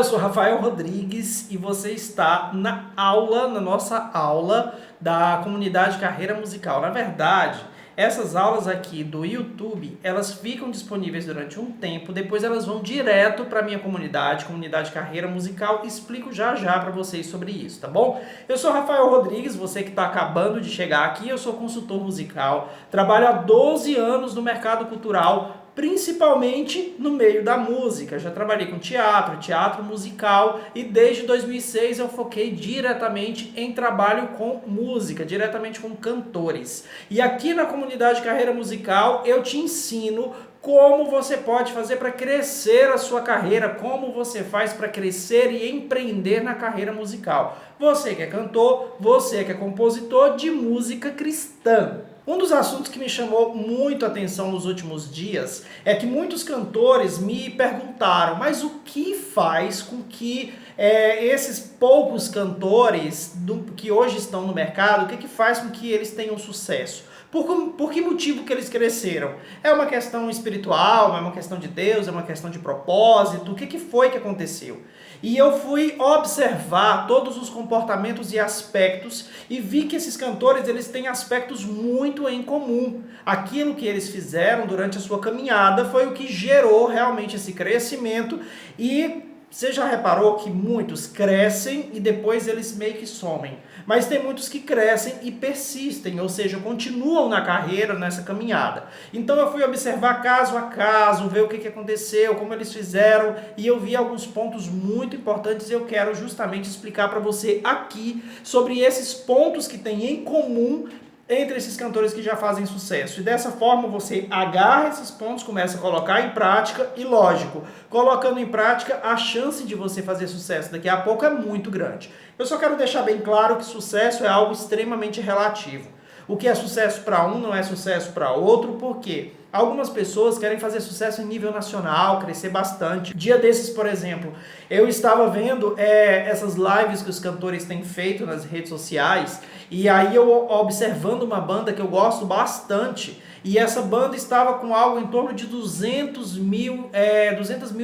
eu sou Rafael Rodrigues e você está na nossa aula da comunidade Carreira Musical. Na verdade, essas aulas aqui do YouTube, elas ficam disponíveis durante um tempo, depois elas vão direto para a minha comunidade Carreira Musical, explico já para vocês sobre isso, tá bom? Eu sou Rafael Rodrigues, você que está acabando de chegar aqui, eu sou consultor musical, trabalho há 12 anos no mercado cultural, principalmente no meio da música. Já trabalhei com teatro musical e desde 2006 eu foquei diretamente em trabalho com música, diretamente com cantores. E aqui na comunidade Carreira Musical eu te ensino como você pode fazer para crescer a sua carreira, como você faz para crescer e empreender na carreira musical. Você que é cantor, você que é compositor de música cristã. Um dos assuntos que me chamou muito a atenção nos últimos dias é que muitos cantores me perguntaram, mas o que faz com que esses poucos cantores que hoje estão no mercado, o que faz com que eles tenham sucesso? Por que motivo que eles cresceram? É uma questão espiritual, é uma questão de Deus, é uma questão de propósito? O que foi que aconteceu? E eu fui observar todos os comportamentos e aspectos e vi que esses cantores eles têm aspectos muito em comum. Aquilo que eles fizeram durante a sua caminhada foi o que gerou realmente esse crescimento e você já reparou que muitos crescem e depois eles meio que somem. Mas tem muitos que crescem e persistem, ou seja, continuam na carreira, nessa caminhada. Então eu fui observar caso a caso, ver o que aconteceu, como eles fizeram, e eu vi alguns pontos muito importantes e eu quero justamente explicar para você aqui sobre esses pontos que têm em comum entre esses cantores que já fazem sucesso. E dessa forma você agarra esses pontos, começa a colocar em prática e, lógico, colocando em prática, a chance de você fazer sucesso daqui a pouco é muito grande. Eu só quero deixar bem claro que sucesso é algo extremamente relativo. O que é sucesso para um não é sucesso para outro, por quê? Algumas pessoas querem fazer sucesso em nível nacional, crescer bastante. Dia desses, por exemplo, eu estava vendo essas lives que os cantores têm feito nas redes sociais, e aí eu observando uma banda que eu gosto bastante, e essa banda estava com algo em torno de 200 mil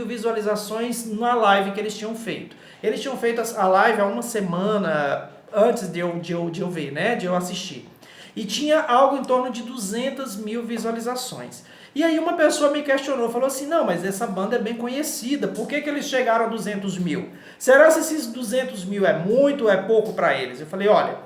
visualizações na live que eles tinham feito. Eles tinham feito a live há uma semana antes de eu ver, né, de eu assistir. E tinha algo em torno de 200 mil visualizações. E aí uma pessoa me questionou, falou assim, não, mas essa banda é bem conhecida, por que eles chegaram a 200 mil? Será que esses 200 mil é muito ou é pouco para eles? Eu falei, olha,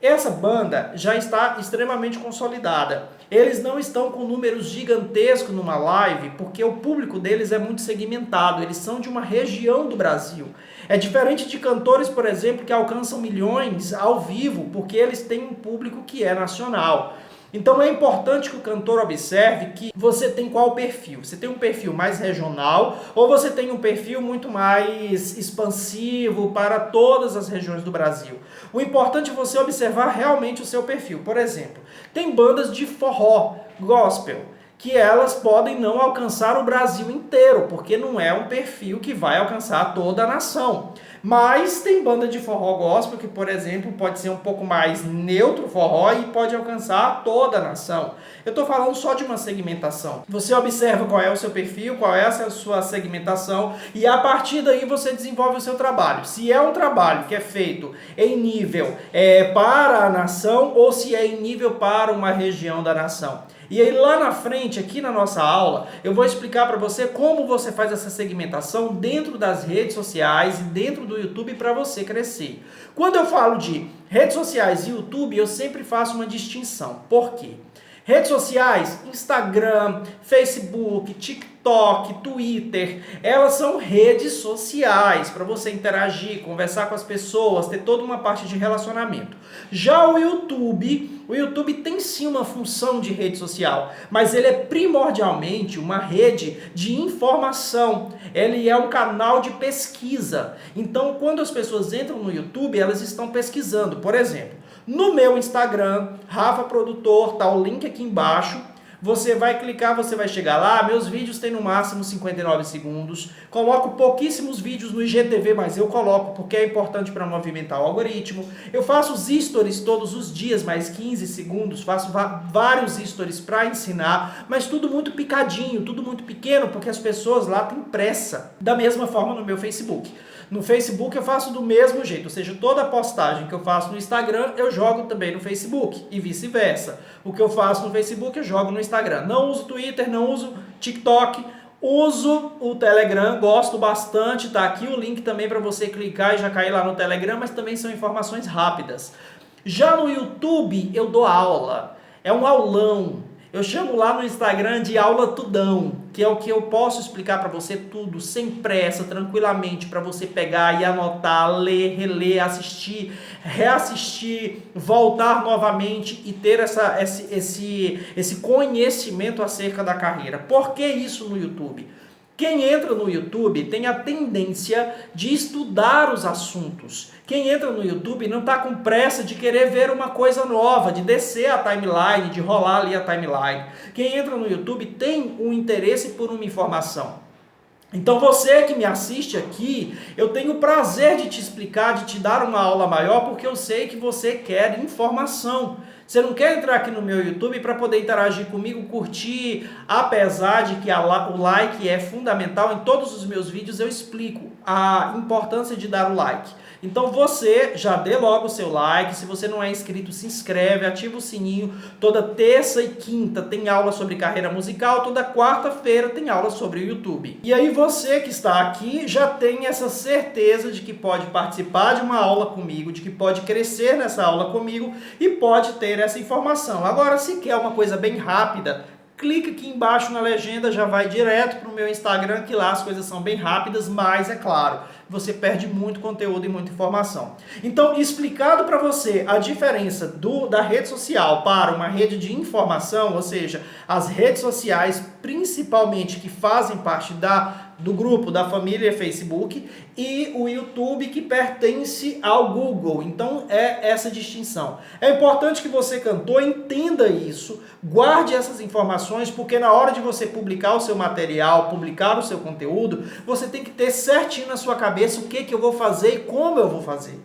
essa banda já está extremamente consolidada. Eles não estão com números gigantescos numa live, porque o público deles é muito segmentado, eles são de uma região do Brasil. É diferente de cantores, por exemplo, que alcançam milhões ao vivo, porque eles têm um público que é nacional. Então é importante que o cantor observe que você tem qual perfil. Você tem um perfil mais regional ou você tem um perfil muito mais expansivo para todas as regiões do Brasil. O importante é você observar realmente o seu perfil. Por exemplo, tem bandas de forró, gospel, que elas podem não alcançar o Brasil inteiro, porque não é um perfil que vai alcançar toda a nação. Mas tem banda de forró gospel que, por exemplo, pode ser um pouco mais neutro forró e pode alcançar toda a nação. Eu estou falando só de uma segmentação. Você observa qual é o seu perfil, qual é a sua segmentação e a partir daí você desenvolve o seu trabalho. Se é um trabalho que é feito em nível para a nação ou se é em nível para uma região da nação. E aí lá na frente, aqui na nossa aula, eu vou explicar para você como você faz essa segmentação dentro das redes sociais e dentro do YouTube para você crescer. Quando eu falo de redes sociais e YouTube, eu sempre faço uma distinção. Por quê? Redes sociais, Instagram, Facebook, TikTok, Twitter, elas são redes sociais para você interagir, conversar com as pessoas, ter toda uma parte de relacionamento. Já o YouTube tem sim uma função de rede social, mas ele é primordialmente uma rede de informação. Ele é um canal de pesquisa. Então, quando as pessoas entram no YouTube, elas estão pesquisando. Por exemplo, no meu Instagram, Rafa Produtor, tá o link aqui embaixo. você vai clicar, você vai chegar lá, meus vídeos têm no máximo 59 segundos, coloco pouquíssimos vídeos no IGTV, mas eu coloco porque é importante para movimentar o algoritmo, eu faço os stories todos os dias, mais 15 segundos, faço vários stories para ensinar, mas tudo muito picadinho, tudo muito pequeno, porque as pessoas lá têm pressa. Da mesma forma no meu Facebook. No Facebook eu faço do mesmo jeito, ou seja, toda postagem que eu faço no Instagram eu jogo também no Facebook e vice-versa. O que eu faço no Facebook eu jogo no Instagram. Não uso Twitter, não uso TikTok, uso o Telegram, gosto bastante, tá aqui o link também para você clicar e já cair lá no Telegram, mas também são informações rápidas. Já no YouTube eu dou aula, é um aulão. Eu chamo lá no Instagram de aula tudão, que é o que eu posso explicar para você tudo, sem pressa, tranquilamente, para você pegar e anotar, ler, reler, assistir, reassistir, voltar novamente e ter esse conhecimento acerca da carreira. Por que isso no YouTube? Quem entra no YouTube tem a tendência de estudar os assuntos. Quem entra no YouTube não está com pressa de querer ver uma coisa nova, de descer a timeline, de rolar ali a timeline. Quem entra no YouTube tem um interesse por uma informação. Então você que me assiste aqui, eu tenho o prazer de te explicar, de te dar uma aula maior, porque eu sei que você quer informação. Você não quer entrar aqui no meu YouTube para poder interagir comigo, curtir, apesar de que o like é fundamental. Em todos os meus vídeos eu explico a importância de dar o like. Então você já dê logo o seu like, se você não é inscrito, se inscreve, ativa o sininho. Toda terça e quinta tem aula sobre carreira musical, toda quarta-feira tem aula sobre o YouTube. E aí você que está aqui já tem essa certeza de que pode participar de uma aula comigo, de que pode crescer nessa aula comigo e pode ter essa informação. Agora, se quer uma coisa bem rápida, clica aqui embaixo na legenda, já vai direto para o meu Instagram, que lá as coisas são bem rápidas, mas é claro, você perde muito conteúdo e muita informação. Então, explicado para você a diferença da rede social para uma rede de informação, ou seja, as redes sociais, principalmente que fazem parte do grupo da família Facebook, e o YouTube que pertence ao Google. Então é essa distinção. É importante que você, cantor, entenda isso, guarde essas informações, porque na hora de você publicar o seu material, publicar o seu conteúdo, você tem que ter certinho na sua cabeça o que eu vou fazer e como eu vou fazer.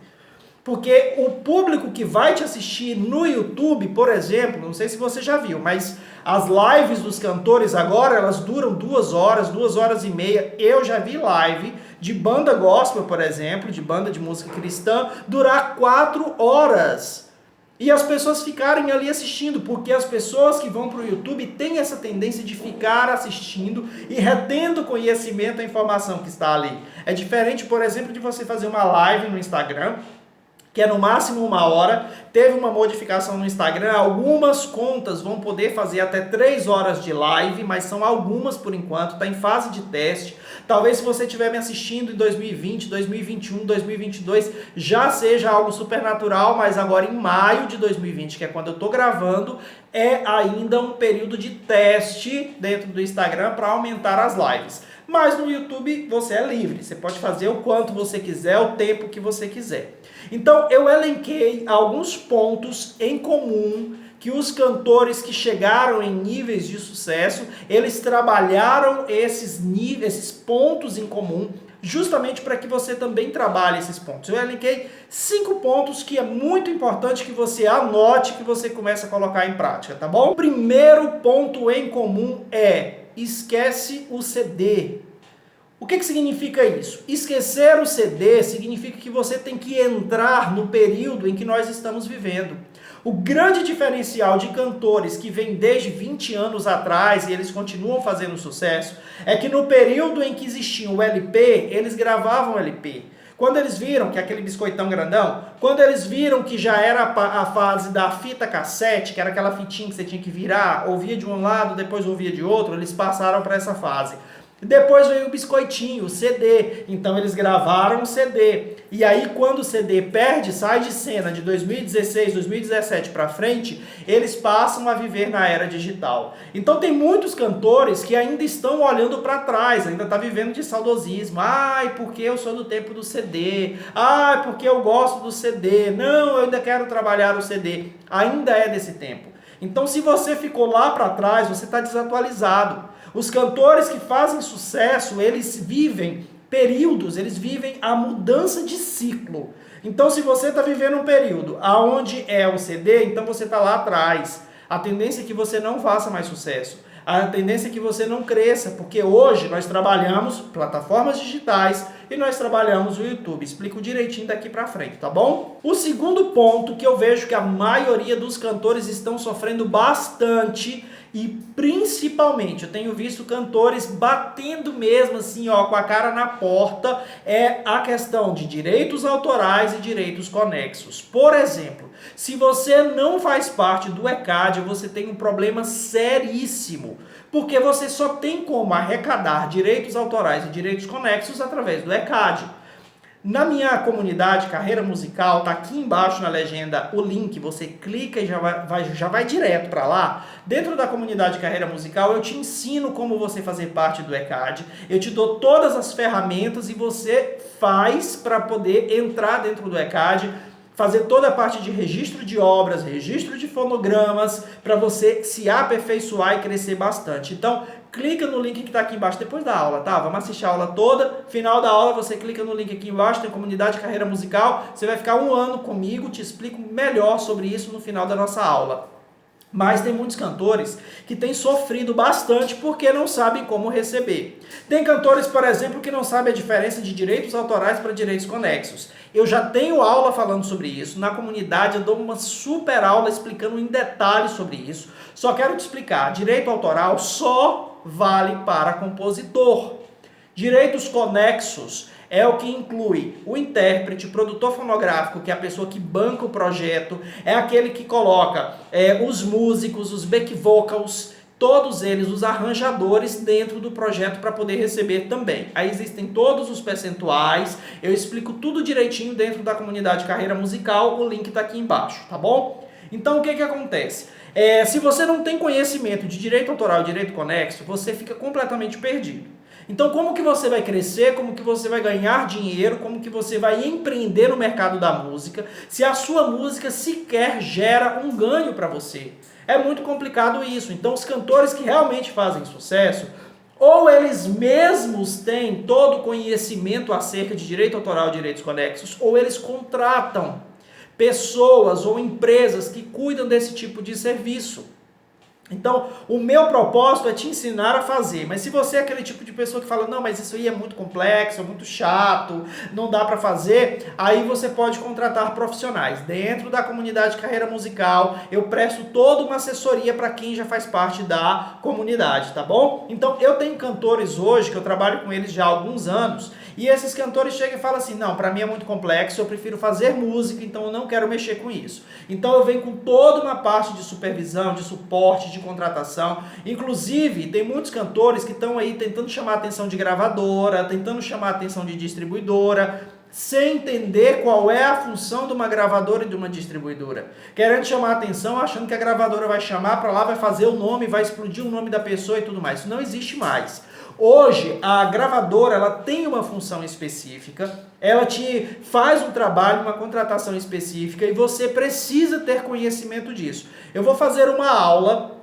Porque o público que vai te assistir no YouTube, por exemplo, não sei se você já viu, mas as lives dos cantores agora, elas duram 2 horas, 2 horas e meia. Eu já vi live de banda gospel, por exemplo, de banda de música cristã, durar 4 horas. E as pessoas ficarem ali assistindo, porque as pessoas que vão para o YouTube têm essa tendência de ficar assistindo e retendo conhecimento e informação que está ali. É diferente, por exemplo, de você fazer uma live no Instagram, que é no máximo 1 hora, teve uma modificação no Instagram, algumas contas vão poder fazer até 3 horas de live, mas são algumas por enquanto, está em fase de teste. Talvez se você estiver me assistindo em 2020, 2021, 2022, já seja algo supernatural, mas agora em maio de 2020, que é quando eu estou gravando, é ainda um período de teste dentro do Instagram para aumentar as lives. Mas no YouTube você é livre, você pode fazer o quanto você quiser, o tempo que você quiser. Então eu elenquei alguns pontos em comum que os cantores que chegaram em níveis de sucesso, eles trabalharam esses pontos em comum, justamente para que você também trabalhe esses pontos. Eu elenquei 5 pontos que é muito importante que você anote, que você comece a colocar em prática, tá bom? O primeiro ponto em comum é: esquece o CD. O que significa isso? Esquecer o CD significa que você tem que entrar no período em que nós estamos vivendo. O grande diferencial de cantores que vêm desde 20 anos atrás e eles continuam fazendo sucesso é que no período em que existia o LP, eles gravavam LP. Quando eles viram que aquele biscoitão grandão, quando eles viram que já era a fase da fita cassete, que era aquela fitinha que você tinha que virar, ouvia de um lado, depois ouvia de outro, eles passaram para essa fase. Depois veio o biscoitinho, o CD, então eles gravaram o CD. E aí quando o CD sai de cena de 2016, 2017 para frente, eles passam a viver na era digital. Então tem muitos cantores que ainda estão olhando para trás, ainda está vivendo de saudosismo. Ai, porque eu sou do tempo do CD. Ai, porque eu gosto do CD. Não, eu ainda quero trabalhar o CD. Ainda é desse tempo. Então, se você ficou lá para trás, você está desatualizado. Os cantores que fazem sucesso, eles vivem períodos, eles vivem a mudança de ciclo. Então, se você está vivendo um período aonde é o CD, então você está lá atrás. A tendência é que você não faça mais sucesso. A tendência é que você não cresça, porque hoje nós trabalhamos plataformas digitais e nós trabalhamos o YouTube. Explico direitinho daqui pra frente, tá bom? O segundo ponto que eu vejo que a maioria dos cantores estão sofrendo bastante e principalmente eu tenho visto cantores batendo mesmo assim, ó, com a cara na porta, é a questão de direitos autorais e direitos conexos. Por exemplo, se você não faz parte do ECAD, você tem um problema seríssimo, porque você só tem como arrecadar direitos autorais e direitos conexos através do ECAD. Na minha comunidade Carreira Musical, tá aqui embaixo na legenda o link, você clica e já vai direto para lá. Dentro da comunidade Carreira Musical eu te ensino como você fazer parte do ECAD, eu te dou todas as ferramentas e você faz para poder entrar dentro do ECAD, fazer toda a parte de registro de obras, registro de fonogramas, para você se aperfeiçoar e crescer bastante. Então, clica no link que está aqui embaixo depois da aula, tá? Vamos assistir a aula toda. Final da aula, você clica no link aqui embaixo, tem comunidade Carreira Musical. Você vai ficar 1 ano comigo, te explico melhor sobre isso no final da nossa aula. Mas tem muitos cantores que têm sofrido bastante porque não sabem como receber. Tem cantores, por exemplo, que não sabem a diferença de direitos autorais para direitos conexos. Eu já tenho aula falando sobre isso. Na comunidade eu dou uma super aula explicando em detalhes sobre isso. Só quero te explicar, direito autoral só vale para compositor. Direitos conexos é o que inclui o intérprete, o produtor fonográfico, que é a pessoa que banca o projeto, é aquele que coloca os músicos, os back vocals, todos eles, os arranjadores dentro do projeto para poder receber também. Aí existem todos os percentuais, eu explico tudo direitinho dentro da comunidade Carreira Musical, o link está aqui embaixo, tá bom? Então o que acontece? Se você não tem conhecimento de direito autoral e direito conexo, você fica completamente perdido. Então, como que você vai crescer, como que você vai ganhar dinheiro, como que você vai empreender no mercado da música, se a sua música sequer gera um ganho para você? É muito complicado isso. Então, os cantores que realmente fazem sucesso, ou eles mesmos têm todo o conhecimento acerca de direito autoral e direitos conexos, ou eles contratam pessoas ou empresas que cuidam desse tipo de serviço. Então, o meu propósito é te ensinar a fazer, mas se você é aquele tipo de pessoa que fala, não, mas isso aí é muito complexo, é muito chato, não dá para fazer, aí você pode contratar profissionais. Dentro da comunidade Carreira Musical, eu presto toda uma assessoria para quem já faz parte da comunidade, tá bom? Então, eu tenho cantores hoje, que eu trabalho com eles já há alguns anos, e esses cantores chegam e falam assim, não, para mim é muito complexo, eu prefiro fazer música, então eu não quero mexer com isso. Então eu venho com toda uma parte de supervisão, de suporte, de contratação. Inclusive, tem muitos cantores que estão aí tentando chamar a atenção de gravadora, tentando chamar a atenção de distribuidora, sem entender qual é a função de uma gravadora e de uma distribuidora. Querendo chamar a atenção, achando que a gravadora vai chamar para lá, vai fazer o nome, vai explodir o nome da pessoa e tudo mais. Isso não existe mais. Hoje, a gravadora ela tem uma função específica, ela te faz um trabalho, uma contratação específica e você precisa ter conhecimento disso. Eu vou fazer uma aula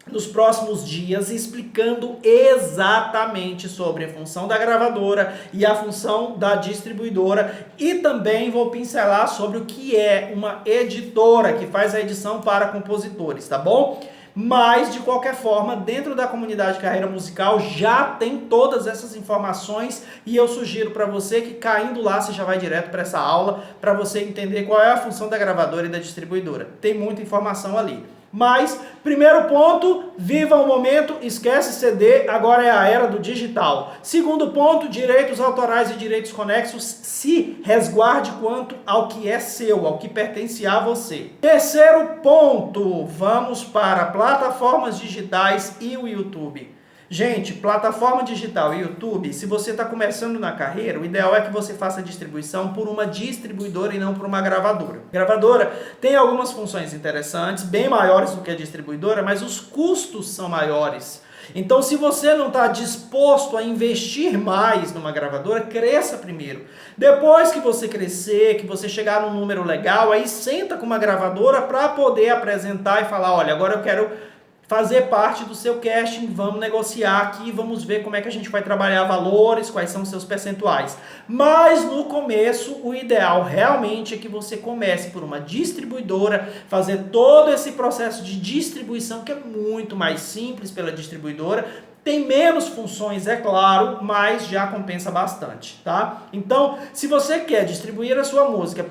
nos próximos dias explicando exatamente sobre a função da gravadora e a função da distribuidora e também vou pincelar sobre o que é uma editora que faz a edição para compositores, tá bom? Mas, de qualquer forma, dentro da comunidade Carreira Musical já tem todas essas informações e eu sugiro para você que caindo lá você já vai direto para essa aula para você entender qual é a função da gravadora e da distribuidora. Tem muita informação ali. Mas, primeiro ponto, viva o momento, esquece CD, agora é a era do digital. Segundo ponto, direitos autorais e direitos conexos, se resguarde quanto ao que é seu, ao que pertence a você. Terceiro ponto, vamos para plataformas digitais e o YouTube. Gente, plataforma digital e YouTube, se você está começando na carreira, o ideal é que você faça a distribuição por uma distribuidora e não por uma gravadora. Gravadora tem algumas funções interessantes, bem maiores do que a distribuidora, mas os custos são maiores. Então, se você não está disposto a investir mais numa gravadora, cresça primeiro. Depois que você crescer, que você chegar num número legal, aí senta com uma gravadora para poder apresentar e falar, olha, agora eu quero fazer parte do seu casting, vamos negociar aqui, vamos ver como é que a gente vai trabalhar valores, quais são os seus percentuais. Mas no começo, o ideal realmente é que você comece por uma distribuidora, fazer todo esse processo de distribuição, que é muito mais simples pela distribuidora. Tem menos funções, é claro, mas já compensa bastante, tá? Então, se você quer distribuir a sua música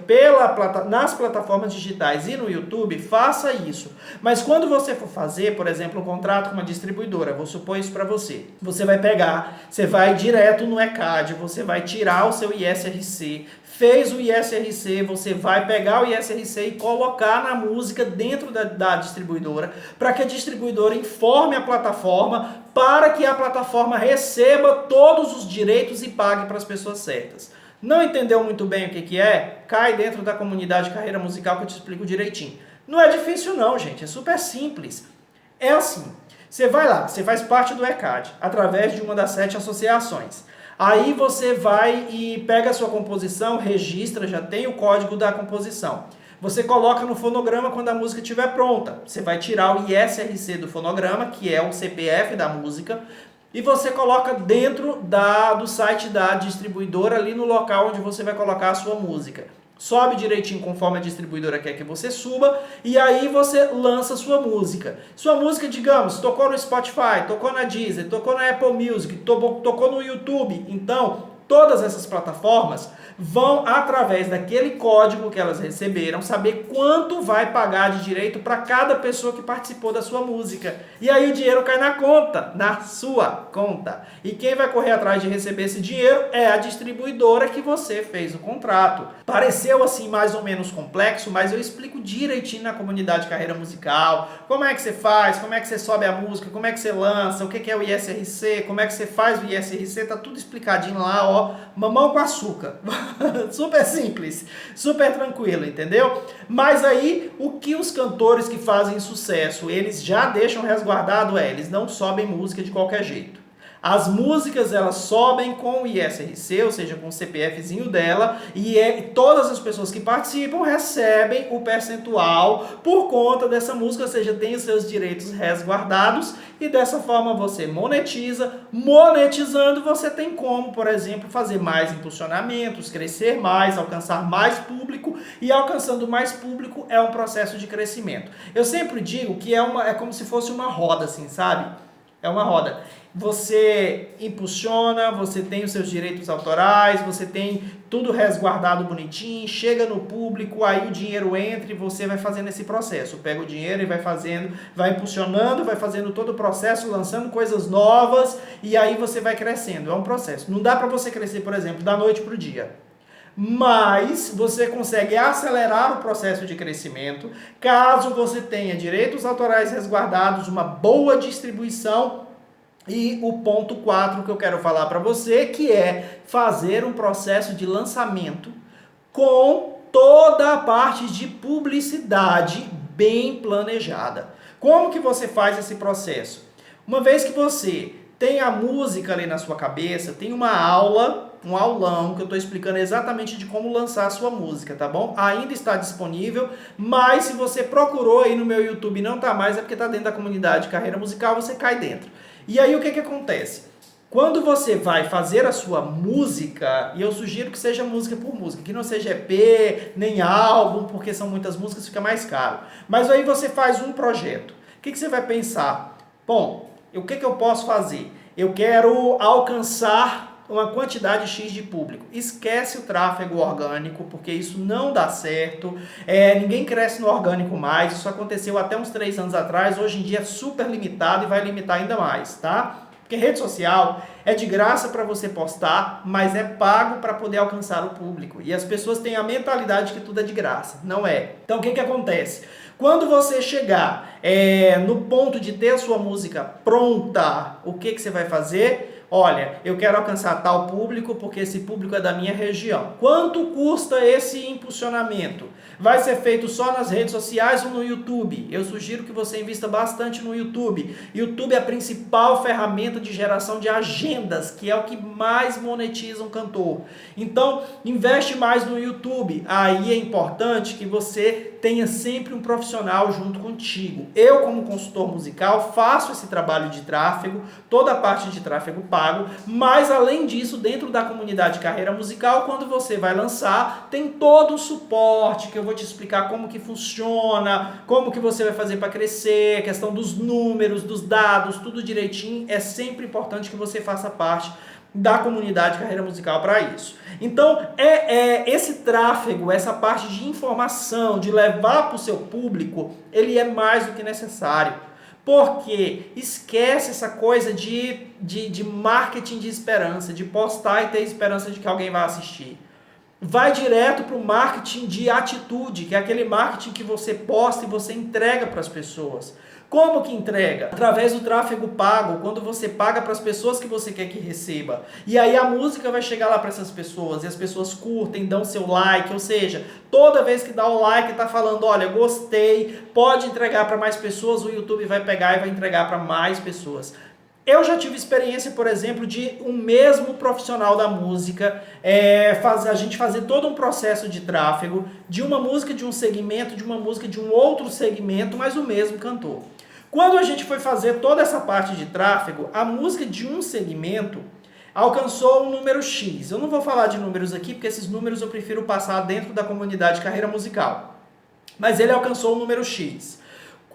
nas plataformas digitais e no YouTube, faça isso. Mas quando você for fazer, por exemplo, um contrato com uma distribuidora, vou supor isso para você. Você vai pegar, você vai direto no ECAD, você vai tirar o seu ISRC, fez o ISRC, você vai pegar o ISRC e colocar na música dentro da distribuidora, para que a distribuidora informe a plataforma, para que a plataforma receba todos os direitos e pague para as pessoas certas. Não entendeu muito bem o que é? Cai dentro da comunidade Carreira Musical que eu te explico direitinho. Não é difícil não, gente, é super simples. É assim, você vai lá, você faz parte do ECAD, através de uma das 7 associações. Aí você vai e pega a sua composição, registra, já tem o código da composição. Você coloca no fonograma quando a música estiver pronta. Você vai tirar o ISRC do fonograma, que é o CPF da música, e você coloca dentro do site da distribuidora, ali no local onde você vai colocar a sua música. Sobe direitinho conforme a distribuidora quer que você suba, e aí você lança sua música. Sua música, digamos, tocou no Spotify, tocou na Deezer, tocou na Apple Music, tocou no YouTube. Então, todas essas plataformas vão, através daquele código que elas receberam, saber quanto vai pagar de direito para cada pessoa que participou da sua música. E aí o dinheiro cai na conta, na sua conta. E quem vai correr atrás de receber esse dinheiro é a distribuidora que você fez o contrato. Pareceu assim mais ou menos complexo, mas eu explico direitinho na comunidade Carreira Musical, como é que você faz, como é que você sobe a música, como é que você lança, o que é o ISRC, como é que você faz o ISRC, tá tudo explicadinho lá, ó, mamão com açúcar. Super simples, super tranquilo, entendeu? Mas aí, o que os cantores que fazem sucesso, eles já deixam resguardado eles não sobem música de qualquer jeito. As músicas, elas sobem com o ISRC, ou seja, com o CPFzinho dela, e todas as pessoas que participam recebem o percentual por conta dessa música, ou seja, tem os seus direitos resguardados, e dessa forma você monetiza. Monetizando, você tem como, por exemplo, fazer mais impulsionamentos, crescer mais, alcançar mais público, e alcançando mais público é um processo de crescimento. Eu sempre digo que é como se fosse uma roda, assim, sabe? É uma roda. Você impulsiona, você tem os seus direitos autorais, você tem tudo resguardado bonitinho, chega no público, aí o dinheiro entra e você vai fazendo esse processo. Pega o dinheiro e vai fazendo, vai impulsionando, vai fazendo todo o processo, lançando coisas novas, e aí você vai crescendo. É um processo. Não dá para você crescer, por exemplo, da noite para o dia. Mas você consegue acelerar o processo de crescimento caso você tenha direitos autorais resguardados, uma boa distribuição. E o ponto 4 que eu quero falar para você, que é fazer um processo de lançamento com toda a parte de publicidade bem planejada. Como que você faz esse processo? Uma vez que você tem a música ali na sua cabeça, tem uma aula, um aulão que eu estou explicando exatamente de como lançar a sua música, tá bom? Ainda está disponível, mas se você procurou aí no meu YouTube e não está mais, é porque está dentro da comunidade Carreira Musical, você cai dentro. E aí o que acontece? Quando você vai fazer a sua música, e eu sugiro que seja música por música, que não seja EP, nem álbum, porque são muitas músicas, fica mais caro. Mas aí você faz um projeto. O que você vai pensar? Bom, o que eu posso fazer? Eu quero alcançar uma quantidade X de público. Esquece o tráfego orgânico, porque isso não dá certo. Ninguém cresce no orgânico mais. Isso aconteceu até uns 3 anos atrás. Hoje em dia é super limitado e vai limitar ainda mais, tá? Porque rede social é de graça para você postar, mas é pago para poder alcançar o público. E as pessoas têm a mentalidade que tudo é de graça. Não é. Então o que acontece? Quando você chegar no ponto de ter a sua música pronta, o que você vai fazer? Olha, eu quero alcançar tal público porque esse público é da minha região. Quanto custa esse impulsionamento? Vai ser feito só nas redes sociais ou no YouTube? Eu sugiro que você invista bastante no YouTube. YouTube é a principal ferramenta de geração de agendas, que é o que mais monetiza um cantor. Então, investe mais no YouTube. Aí é importante que você tenha sempre um profissional junto contigo. Eu, como consultor musical, faço esse trabalho de tráfego, toda a parte de tráfego pago, mas além disso, dentro da comunidade Carreira Musical, quando você vai lançar, tem todo o suporte que eu vou te explicar como que funciona, como que você vai fazer para crescer, a questão dos números, dos dados, tudo direitinho. É sempre importante que você faça parte da comunidade Carreira Musical para isso. Então, esse tráfego, essa parte de informação, de levar para o seu público, ele é mais do que necessário. Porque esquece essa coisa de marketing de esperança, de postar e ter esperança de que alguém vai assistir. Vai direto para o marketing de atitude, que é aquele marketing que você posta e você entrega para as pessoas. Como que entrega? Através do tráfego pago, quando você paga para as pessoas que você quer que receba. E aí a música vai chegar lá para essas pessoas, e as pessoas curtem, dão seu like, ou seja, toda vez que dá o like está falando, olha, gostei, pode entregar para mais pessoas, o YouTube vai pegar e vai entregar para mais pessoas. Eu já tive experiência, por exemplo, de um mesmo profissional da música, a gente fazer todo um processo de tráfego de uma música de um segmento, de uma música de um outro segmento, mas o mesmo cantor. Quando a gente foi fazer toda essa parte de tráfego, a música de um segmento alcançou um número X. Eu não vou falar de números aqui, porque esses números eu prefiro passar dentro da comunidade Carreira Musical. Mas ele alcançou um número X.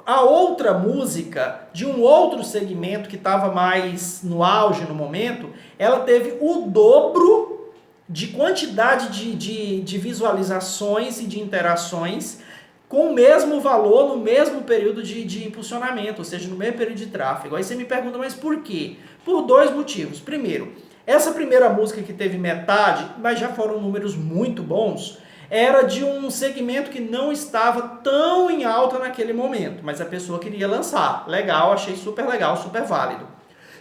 A outra música, de um outro segmento que estava mais no auge no momento, ela teve o dobro de quantidade de visualizações e de interações com o mesmo valor no mesmo período de impulsionamento, ou seja, no mesmo período de tráfego. Aí você me pergunta, mas por quê? Por dois motivos. Primeiro, essa primeira música que teve metade, mas já foram números muito bons, era de um segmento que não estava tão em alta naquele momento, mas a pessoa queria lançar. Legal, achei super legal, super válido.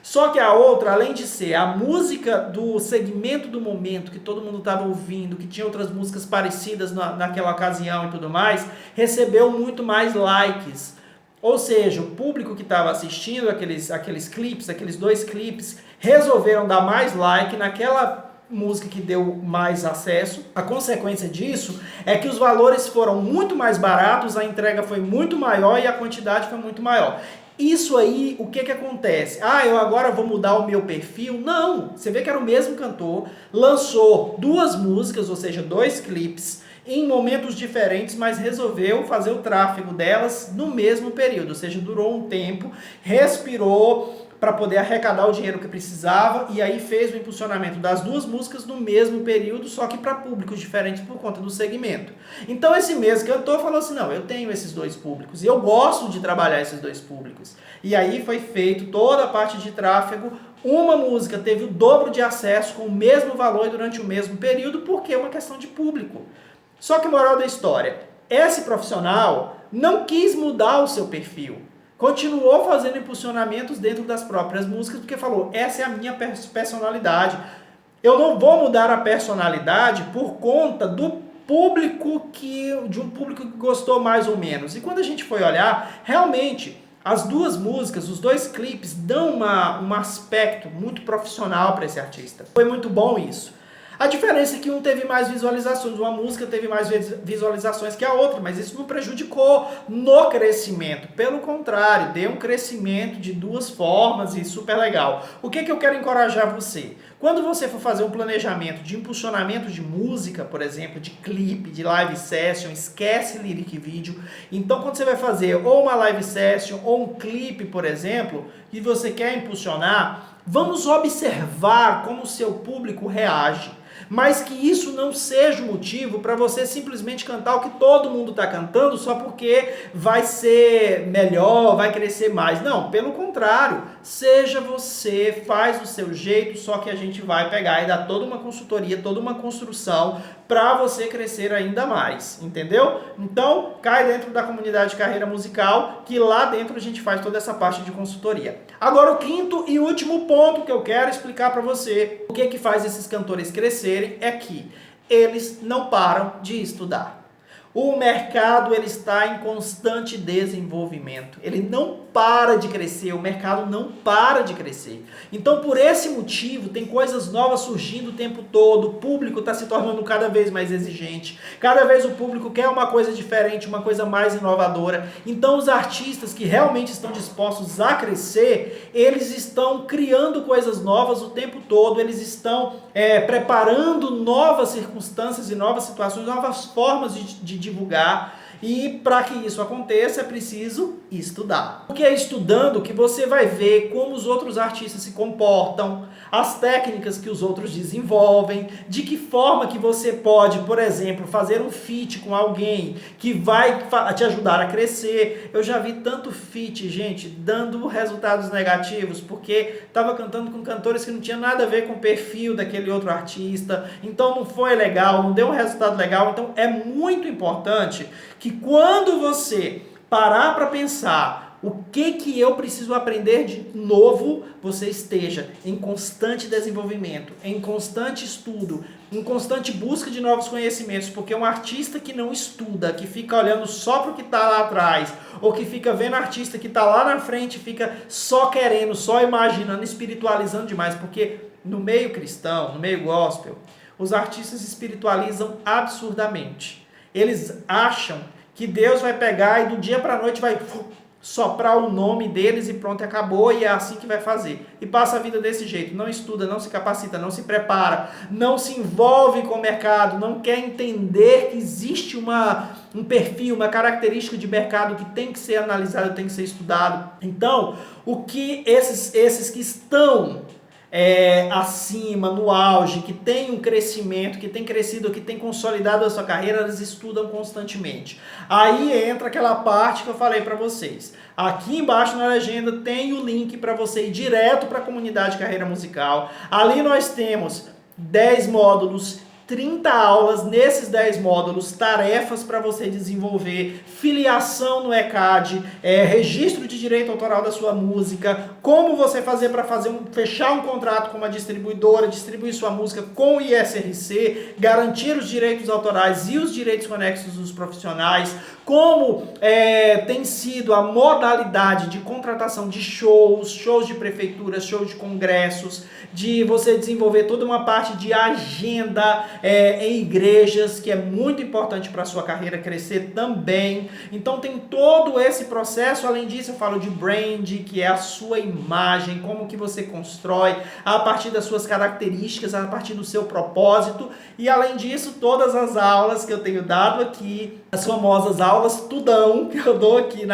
Só que a outra, além de ser a música do segmento do momento, que todo mundo estava ouvindo, que tinha outras músicas parecidas naquela ocasião e tudo mais, recebeu muito mais likes. Ou seja, o público que estava assistindo aqueles clipes, aqueles dois clipes, resolveram dar mais like naquela música que deu mais acesso. A consequência disso é que os valores foram muito mais baratos, a entrega foi muito maior e a quantidade foi muito maior. Isso aí, o que acontece? Eu agora vou mudar o meu perfil? Não! Você vê que era o mesmo cantor, lançou duas músicas, ou seja, dois clipes, em momentos diferentes, mas resolveu fazer o tráfego delas no mesmo período, ou seja, durou um tempo, respirou para poder arrecadar o dinheiro que precisava e aí fez o impulsionamento das duas músicas no mesmo período, só que para públicos diferentes por conta do segmento. Então esse mesmo cantor falou assim, não, eu tenho esses dois públicos e eu gosto de trabalhar esses dois públicos. E aí foi feito toda a parte de tráfego, uma música teve o dobro de acesso com o mesmo valor e durante o mesmo período, porque é uma questão de público. Só que moral da história, esse profissional não quis mudar o seu perfil. Continuou fazendo impulsionamentos dentro das próprias músicas, porque falou, essa é a minha personalidade. Eu não vou mudar a personalidade por conta do público de um público que gostou mais ou menos. E quando a gente foi olhar, realmente, as duas músicas, os dois clipes, dão um aspecto muito profissional para esse artista. Foi muito bom isso. A diferença é que um teve mais visualizações, uma música teve mais visualizações que a outra, mas isso não prejudicou no crescimento. Pelo contrário, deu um crescimento de duas formas e super legal. O que eu quero encorajar você? Quando você for fazer um planejamento de impulsionamento de música, por exemplo, de clipe, de live session, esquece lyric video. Então, quando você vai fazer ou uma live session ou um clipe, por exemplo, e você quer impulsionar, vamos observar como o seu público reage. Mas que isso não seja o motivo para você simplesmente cantar o que todo mundo está cantando só porque vai ser melhor, vai crescer mais. Não, pelo contrário, seja você, faz do seu jeito, só que a gente vai pegar e dar toda uma consultoria, toda uma construção para você crescer ainda mais, entendeu? Então, cai dentro da comunidade de carreira musical, que lá dentro a gente faz toda essa parte de consultoria. Agora, o quinto e último ponto que eu quero explicar para você, o que faz esses cantores crescerem, é que eles não param de estudar. O mercado ele está em constante desenvolvimento. Ele não para de crescer, o mercado não para de crescer. Então, por esse motivo, tem coisas novas surgindo o tempo todo, o público está se tornando cada vez mais exigente, cada vez o público quer uma coisa diferente, uma coisa mais inovadora. Então, os artistas que realmente estão dispostos a crescer, eles estão criando coisas novas o tempo todo, eles estão preparando novas circunstâncias e novas situações, novas formas de divulgar, e para que isso aconteça é preciso estudar. Porque é estudando que você vai ver como os outros artistas se comportam, as técnicas que os outros desenvolvem, de que forma que você pode, por exemplo, fazer um feat com alguém que vai te ajudar a crescer. Eu já vi tanto feat, gente, dando resultados negativos, porque estava cantando com cantores que não tinha nada a ver com o perfil daquele outro artista, então não foi legal, não deu um resultado legal. Então é muito importante que quando você parar para pensar o que eu preciso aprender de novo, você esteja em constante desenvolvimento, em constante estudo, em constante busca de novos conhecimentos, porque um artista que não estuda, que fica olhando só para o que está lá atrás, ou que fica vendo artista que está lá na frente, fica só querendo, só imaginando, espiritualizando demais, porque no meio cristão, no meio gospel, os artistas espiritualizam absurdamente. Eles acham que Deus vai pegar e do dia para a noite vai soprar o nome deles e pronto, acabou, e é assim que vai fazer. E passa a vida desse jeito, não estuda, não se capacita, não se prepara, não se envolve com o mercado, não quer entender que existe um perfil, uma característica de mercado que tem que ser analisado, tem que ser estudado. Então, o que esses que estão acima, no auge, que tem um crescimento, que tem crescido, que tem consolidado a sua carreira, eles estudam constantemente. Aí entra aquela parte que eu falei para vocês. Aqui embaixo na legenda tem o link para você ir direto para a comunidade de carreira musical. Ali nós temos 10 módulos, 30 aulas, nesses 10 módulos, tarefas para você desenvolver, filiação no ECAD, registro de direito autoral da sua música, como você fazer para fechar um contrato com uma distribuidora, distribuir sua música com o ISRC, garantir os direitos autorais e os direitos conexos dos profissionais, como tem sido a modalidade de contratação de shows de prefeituras, shows de congressos, de você desenvolver toda uma parte de agenda em igrejas, que é muito importante para a sua carreira crescer também. Então tem todo esse processo. Além disso, eu falo de brand, que é a sua imagem, como que você constrói a partir das suas características, a partir do seu propósito. E além disso, todas as aulas que eu tenho dado aqui, as famosas aulas tudão que eu dou aqui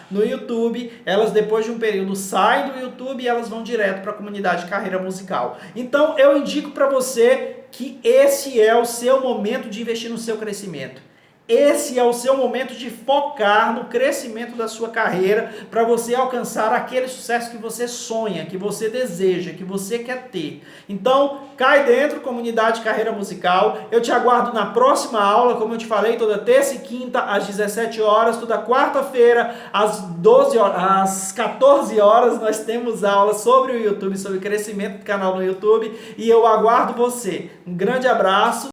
no YouTube, elas depois de um período saem do YouTube e elas vão direto para a comunidade de carreira musical. Então eu indico para você que esse é o seu momento de investir no seu crescimento. Esse é o seu momento de focar no crescimento da sua carreira para você alcançar aquele sucesso que você sonha, que você deseja, que você quer ter. Então, cai dentro, comunidade Carreira Musical. Eu te aguardo na próxima aula, como eu te falei, toda terça e quinta às 17 horas, toda quarta-feira às 12 horas, às 14 horas nós temos aula sobre o YouTube, sobre o crescimento do canal no YouTube, e eu aguardo você. Um grande abraço.